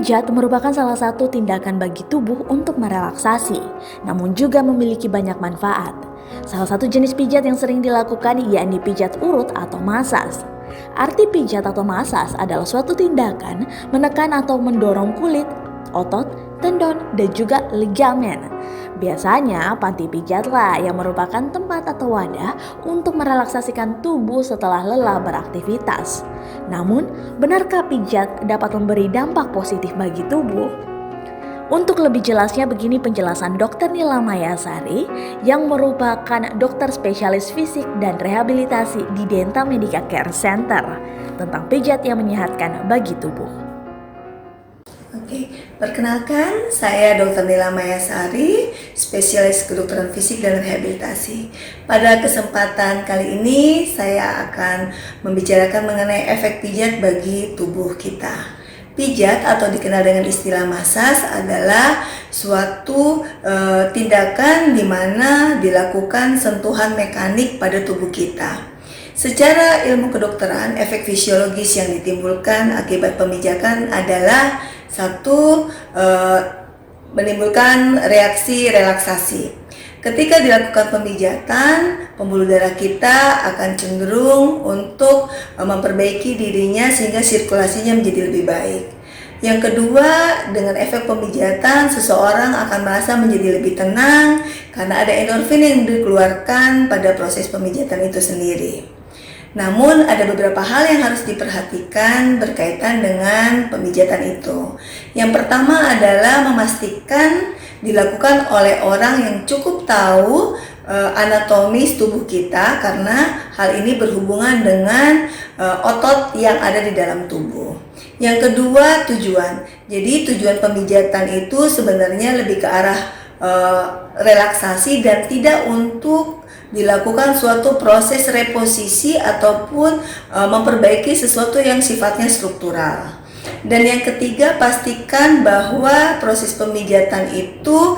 Pijat merupakan salah satu tindakan bagi tubuh untuk merelaksasi, namun juga memiliki banyak manfaat. Salah satu jenis pijat yang sering dilakukan yakni pijat urut atau masas. Arti pijat atau masas adalah suatu tindakan menekan atau mendorong kulit, otot, tendon, dan juga ligamen. Biasanya panti pijatlah yang merupakan tempat atau wadah untuk merelaksasikan tubuh setelah lelah beraktivitas. Namun, benarkah pijat dapat memberi dampak positif bagi tubuh? Untuk lebih jelasnya begini penjelasan Dr. Nila Mayasari yang merupakan dokter spesialis fisik dan rehabilitasi di Denta Medica Care Center tentang pijat yang menyehatkan bagi tubuh. Oke, perkenalkan saya Dr. Nila Mayasari, spesialis kedokteran fisik dan rehabilitasi. Pada kesempatan kali ini saya akan membicarakan mengenai efek pijat bagi tubuh kita. Pijat atau dikenal dengan istilah masas adalah suatu tindakan di mana dilakukan sentuhan mekanik pada tubuh kita. Secara ilmu kedokteran, efek fisiologis yang ditimbulkan akibat pemijakan adalah satu, menimbulkan reaksi relaksasi. Ketika dilakukan pemijatan, pembuluh darah kita akan cenderung untuk memperbaiki dirinya sehingga sirkulasinya menjadi lebih baik. Yang kedua, dengan efek pemijatan, seseorang akan merasa menjadi lebih tenang karena ada endorfin yang dikeluarkan pada proses pemijatan itu sendiri. Namun ada beberapa hal yang harus diperhatikan berkaitan dengan pemijatan itu. Yang pertama adalah memastikan dilakukan oleh orang yang cukup tahu anatomis tubuh kita, karena hal ini berhubungan dengan otot yang ada di dalam tubuh. Yang kedua, tujuan. Jadi tujuan pemijatan itu sebenarnya lebih ke arah relaksasi dan tidak untuk dilakukan suatu proses reposisi ataupun memperbaiki sesuatu yang sifatnya struktural. Dan yang ketiga, pastikan bahwa proses pemijatan itu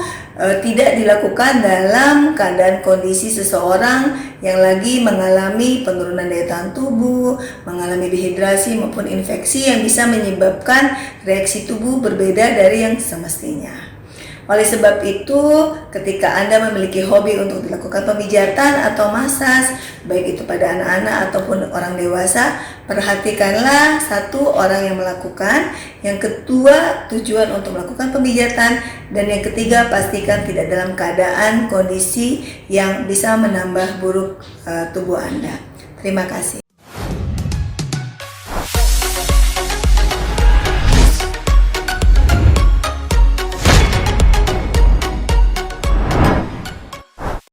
tidak dilakukan dalam keadaan kondisi seseorang yang lagi mengalami penurunan daya tahan tubuh, mengalami dehidrasi maupun infeksi yang bisa menyebabkan reaksi tubuh berbeda dari yang semestinya. Oleh sebab itu, ketika Anda memiliki hobi untuk dilakukan pemijatan atau masas, baik itu pada anak-anak ataupun orang dewasa, perhatikanlah satu, orang yang melakukan, yang kedua, tujuan untuk melakukan pemijatan, dan yang ketiga, pastikan tidak dalam keadaan kondisi yang bisa menambah buruk tubuh Anda. Terima kasih.